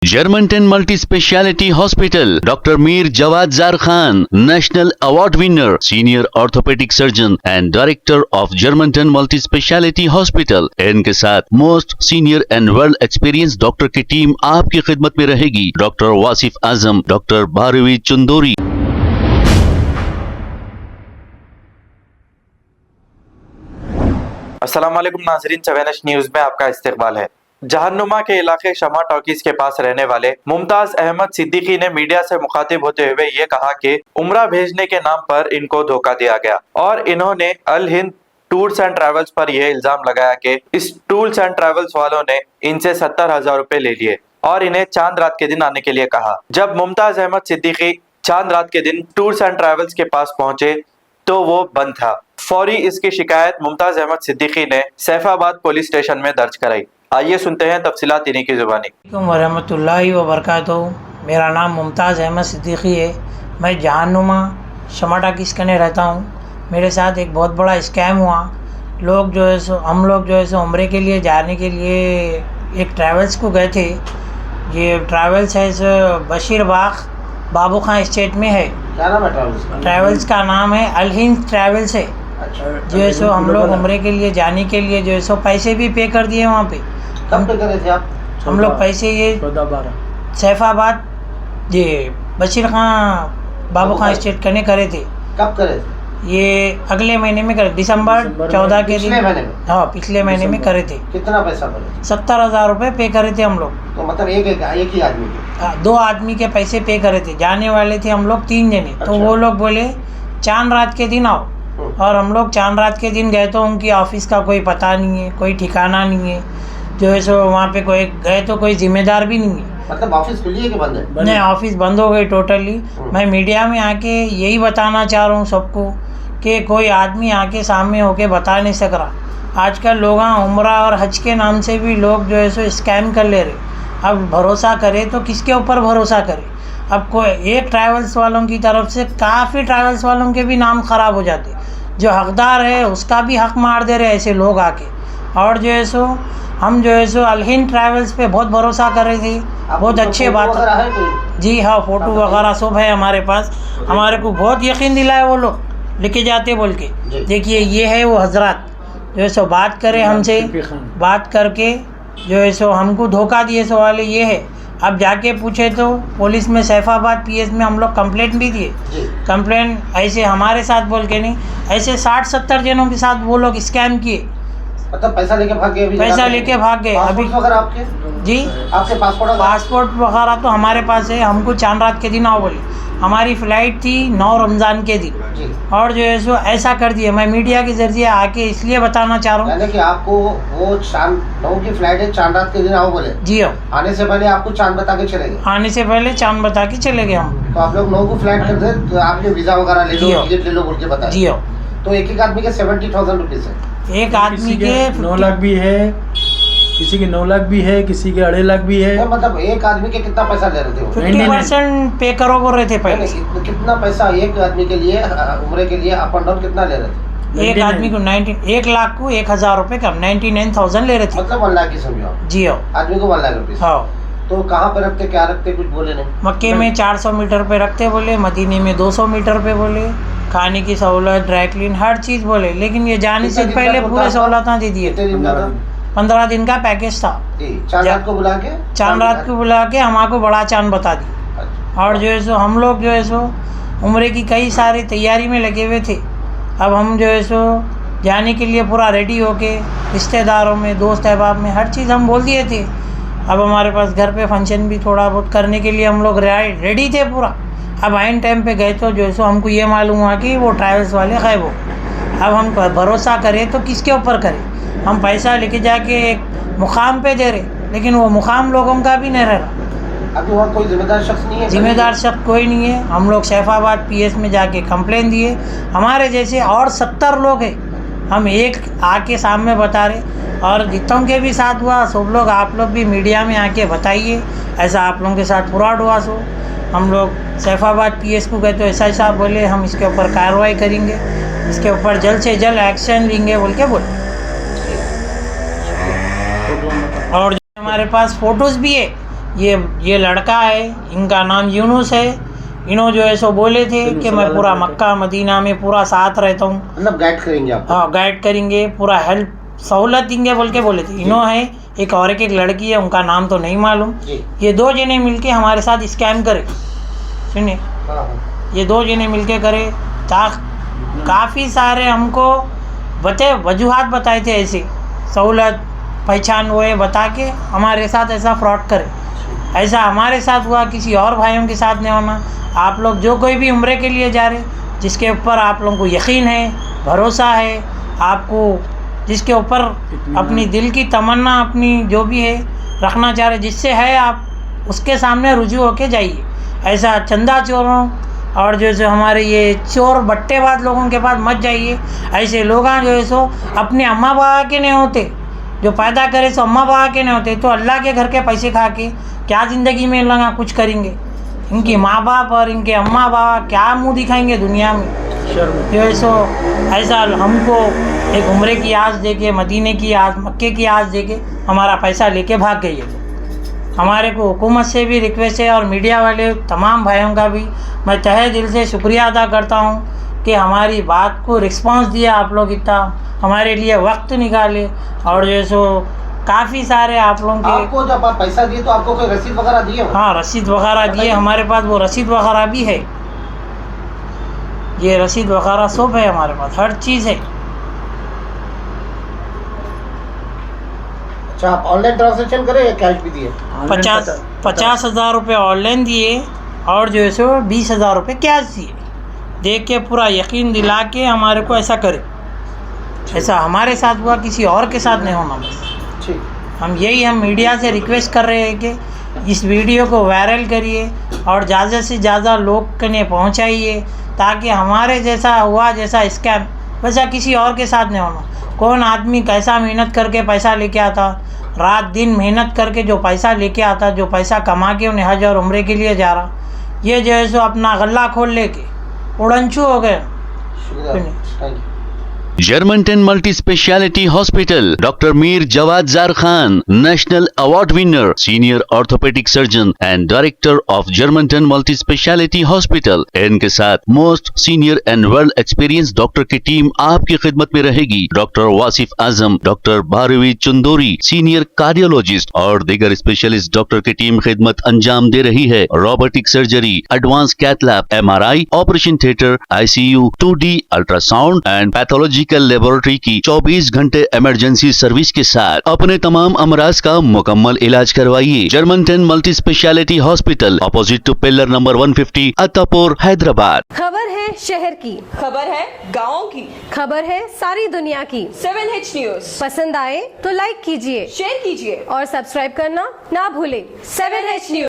Germanton multi speciality hospital, doctor Mir Jawad Zar Khan, national award winner, senior orthopaedic surgeon and director of Germanton multi speciality hospital. इनके साथ most senior and well experience doctor की team आपकी खिदमत में रहेगी। Doctor Wasif Azam, doctor Bharvi Chandori. अस्सलाम वालेकुम नाज़रीन, चवेनश न्यूज में आपका इस्तकबाल है। जहन्नुमा के इलाके शमा टॉकीज के पास रहने वाले मुमताज अहमद सिद्दीकी ने मीडिया से मुखातिब होते हुए ये कहा कि उम्रा भेजने के नाम पर इनको धोखा दिया गया और इन्होंने अल हिंद टूर्स एंड ट्रैवल्स पर यह इल्जाम लगाया कि इस टूर्स एंड ट्रैवल्स वालों ने इनसे 70,000 रुपए ले लिए और इन्हें चांद रात के दिन आने के लिए कहा। जब मुमताज अहमद सिद्दीकी चांद रात के दिन टूर्स एंड ट्रैवल्स के पास पहुंचे तो वो बंद था। फौरी इसकी शिकायत मुमताज अहमद सिद्दीकी ने सैफाबाद पुलिस स्टेशन में दर्ज कराई। आइए सुनते हैं तफसीलात इन्हीं की ज़ुबानी। वरहमतुल्लाहि वबरकातुहू। मेरा नाम मुमताज़ अहमद सिद्दीकी है। मैं जहानुमा शमा टॉकीज करने रहता हूँ। मेरे साथ एक बहुत बड़ा स्कैम हुआ। हम लोग जो है सो उम्रे के लिए जाने के लिए एक ट्रैवल्स को गए थे। ये ट्रैवल्स है सो बशीरबाग बाबू खान स्टेट में है। क्या नाम है ट्रैवल्स का? ट्रैवल्स का नाम है अल हिंद ट्रैवल्स है। अच्छा, जो है सो हम लोग उम्रे के लिए जाने के लिए जो है सो पैसे भी पे कर दिए वहाँ पे। कब पे करे थे आप? हम लोग पैसे ये 14-12 सैफाबाद ये बशीर खान बाबू खान स्टेट करने करे थे। कब करे थे? ये अगले महीने में करे, दिसंबर 14 के दिन। पिछले महीने में? हाँ, पिछले महीने में करे थे। कितना पैसा भरे? 70,000 रुपये पे करे थे हम लोग। तो मतलब एक ही आदमी के? 2 आदमी के पैसे पे करे थे। जाने वाले थे हम लोग 3 जने। तो अच्छा। वो लोग बोले चांद रात के दिन आओ, और हम लोग चांद रात के दिन गए तो उनकी ऑफिस का कोई पता नहीं है, कोई ठिकाना नहीं है। जो है सो वहाँ पे कोई गए तो कोई जिम्मेदार भी नहीं है। मतलब ऑफिस खुली है कि बंद है? नहीं, ऑफिस बंद हो गई टोटली। मैं मीडिया में आके यही बताना चाह रहा हूँ सबको कि कोई आदमी आके सामने होके बता नहीं सक रहा। आजकल लोग उम्रा और हज के नाम से भी लोग जो है सो स्कैम कर ले रहे। अब भरोसा करे तो किसके ऊपर भरोसा करे? अब कोई एक ट्रैवल्स वालों की तरफ से काफ़ी ट्रैवल्स वालों के भी नाम ख़राब हो जाते। जो हकदार है उसका भी हक मार दे रहे ऐसे लोग आके। और जो है सो हम जो है सो अल हिंद ट्रैवल्स पे बहुत भरोसा कर रहे थे। बहुत अच्छे बात है। जी हाँ, फ़ोटो वगैरह सब है हमारे पास। हमारे को बहुत यकीन दिलाया वो लोग लेके जाते बोल के। देखिए ये है वो हजरत जो है सो बात करे हमसे, बात करके जो है सो हमको धोखा दिए। सवाल ये है, अब जाके पूछे तो पुलिस में सैफाबाद पीएस में हम लोग कंप्लेंट भी दिए। कंप्लेंट ऐसे हमारे साथ बोल के नहीं, ऐसे 60-70 जनों के साथ वो लोग स्कैम किए। मतलब पैसा लेके भाग गए? पैसा लेके भाग गए। अभी वगैरह आपके? जी, आपके पासपोर्ट वगैरह तो हमारे पास है। हमको चांद रात के दिन आओ बोले। हमारी फ़्लाइट थी 9 रमज़ान के दिन। और जो है सो ऐसा कर दिया। मैं मीडिया के ज़रिए आके इसलिए बताना चाह रहा हूँ। यानी कि आपको वो चांद 9 की फ्लाइट है, चांद रात के दिन आओ बोले? जी हाँ। आने से पहले आपको चांद बता के चले गए? आने से पहले चांद बता के चले गए हम। तो आप लोग 9 को फ्लाइट कर दे तो आपने वीज़ा वगैरह ले लो, टिकट ले लो बोल के बताया? जी हाँ। तो एक आदमी के 70,000 रुपीज़ है। एक आदमी के 9 लाख भी है, किसी के 9 लाख भी है, किसी के 2.5 लाख भी है। मतलब एक आदमी के कितना पैसा ले रहे थे वो? 50% पे करो बोल रहे थे पहले। कितना पैसा एक आदमी के लिए उम्रे के लिए अप एंड डाउन कितना ले रहे थे? एक आदमी को 1 लाख को 1,000 रुपये कम 99,000 ले रहे थे। मतलब 1 लाख की समझो आप? जी हाँ। आदमी को 1 लाख रुपीज़। हाँ। तो कहाँ पे रखते, क्या रखते, कुछ बोले नहीं? मक्के में 400 मीटर पे रखते बोले, मदीने में 200 मीटर पे बोले, खाने की सहूलत, ड्राई क्लीन, हर चीज़ बोले। लेकिन ये जाने से पहले पूरे सहूलतें दे दिए। 15 दिन का पैकेज था। चांद रात को बुला के? चांद रात को बुला के हमको बड़ा चांद बता दी। और जो है सो हम लोग जो है सो उम्रे की कई सारी तैयारी में लगे हुए थे। अब हम जो है सो जाने के लिए पूरा रेडी होके रिश्तेदारों में, दोस्त अहबाब में हर चीज़ हम बोल दिए थे। अब हमारे पास घर पे फंक्शन भी थोड़ा बहुत करने के लिए हम लोग रेडी थे पूरा। अब आइन टाइम पे गए तो जो है सो हमको ये मालूम हुआ कि वो ट्रैवल्स वाले गायब हो। अब हम भरोसा करें तो किसके ऊपर करें? हम पैसा लेके जाके एक मुकाम पे दे रहे, लेकिन वो मुकाम लोगों का भी नहीं रह रहा। अभी वहाँ कोई जिम्मेदार शख्स नहीं है? जिम्मेदार शख्स कोई नहीं है। हम लोग सैफाबाद पीएस में जाके कंप्लेन दिए। हमारे जैसे और 70 लोग हैं। हम एक आके सामने बता रहे। और जितनों के भी साथ हुआ सब लोग, आप लोग भी मीडिया में आके बताइए ऐसा आप लोगों के साथ फ्रॉड हुआ। सो हम लोग सैफाबाद पीएस को गए तो ऐसा साहब बोले हम इसके ऊपर कार्रवाई करेंगे, इसके ऊपर जल्द से जल्द एक्शन लेंगे बोल के बोले। और हमारे पास फ़ोटोज़ भी है ये लड़का है, इनका नाम यूनुस है। इन्हों जो है सो बोले थे कि मैं पूरा मक्का मदीना में पूरा साथ रहता हूँ, मतलब गाइड करेंगे आप? हाँ गाइड करेंगे, पूरा हेल्प सहूलत देंगे बोल के बोले थे। इन्हों है एक और एक लड़की है, उनका नाम तो नहीं मालूम। ये 2 जने मिलके हमारे साथ स्कैम करे, सुनिए, ये 2 जने मिलके करे। काफ़ी सारे हमको वजूहात बताए थे, ऐसे सहूलत पहचान वो ये बता के हमारे साथ ऐसा फ्रॉड करे। ऐसा हमारे साथ हुआ, किसी और भाइयों के साथ नहीं होना। आप लोग जो कोई भी उम्रे के लिए जा रहे, जिसके ऊपर आप लोगों को यकीन है, भरोसा है, आपको जिसके ऊपर अपनी दिल की तमन्ना अपनी जो भी है रखना चाह रहे, जिससे है आप उसके सामने रुजू होके जाइए। ऐसा चंदा चोरों और जो सो हमारे ये चोर बट्टेबाज लोगों के पास मत जाइए। ऐसे लोग जो है सो अपने अम्मा बाबा के नहीं होते, जो पैदा करे सो अम्मा बाबा के नहीं होते, तो अल्लाह के घर के पैसे खा के क्या ज़िंदगी में लगा कुछ करेंगे। इनकी माँ बाप और इनके अम्मा बाबा क्या मुंह दिखाएंगे दुनिया में। जो है सो ऐसा हमको एक उम्रे की आस दे के, मदीने की आस, मक्के की आस दे के हमारा पैसा लेके भाग गई है। हमारे को हुकूमत से भी रिक्वेस्ट है और मीडिया वाले तमाम भाइयों का भी मैं तहे दिल से शुक्रिया अदा करता हूँ कि हमारी बात को रिस्पांस दिया आप लोग, इतना हमारे लिए वक्त निकाले। और जो है सो काफ़ी सारे आप लोगों के आपको जब आप पैसा दिए तो आपको कोई रसीद वगैरह दिए? हाँ रसीद वगैरह दिए, हमारे पास वो रसीद वगैरह भी है। ये रसीद वगैरह सब है हमारे पास, हर चीज़ है। अच्छा, आप ऑनलाइन ट्रांजैक्शन करें या कैश भी दिए? 50,000 रुपये ऑनलाइन दिए और जो है सो 20,000 रुपये कैश दिए। देख के पूरा यकीन दिला के हमारे को ऐसा करे। ऐसा हमारे साथ हुआ, किसी और के साथ नहीं होना। बस ठीक, हम मीडिया से रिक्वेस्ट कर रहे हैं कि इस वीडियो को वायरल करिए और ज़्यादा से ज़्यादा लोग के पहुँचाइए, ताकि हमारे जैसा हुआ, जैसा स्कैम, वैसा किसी और के साथ नहीं होना। कौन आदमी कैसा मेहनत करके पैसा लेके आता, रात दिन मेहनत करके जो पैसा लेके आता, जो पैसा कमा के उन्हें हज और उम्रे के लिए जा रहा, ये जो है सो अपना गला खोल लेके उड़नछू हो गए। शुक्रिया, thank you. Germantown Multi Speciality Hospital, Dr. Mir Jawad Zar Khan, National Award winner, Senior Orthopedic Surgeon and Director of Germantown Multi Speciality Hospital। इनके साथ most senior and world experience doctor की टीम आपकी खिदमत में रहेगी। Doctor Wasif Azam, doctor Bharvi Chandori, senior cardiologist और दीगर specialist doctor की टीम खिदमत अंजाम दे रही है। Robotic surgery, advance cath lab, MRI, operation theatre, ICU, 2D ultrasound and pathology laboratory की 24 घंटे इमरजेंसी सर्विस के साथ अपने तमाम अमराज का मुकम्मल इलाज करवाइए। Germanton multi speciality hospital, opposite to pillar number 150, Attapur, Hyderabad. खबर है शहर की, खबर है गाँव की, खबर है सारी दुनिया की। 7H न्यूज पसंद आए तो लाइक कीजिए, शेयर कीजिए और सब्सक्राइब करना ना भूले। 7H news.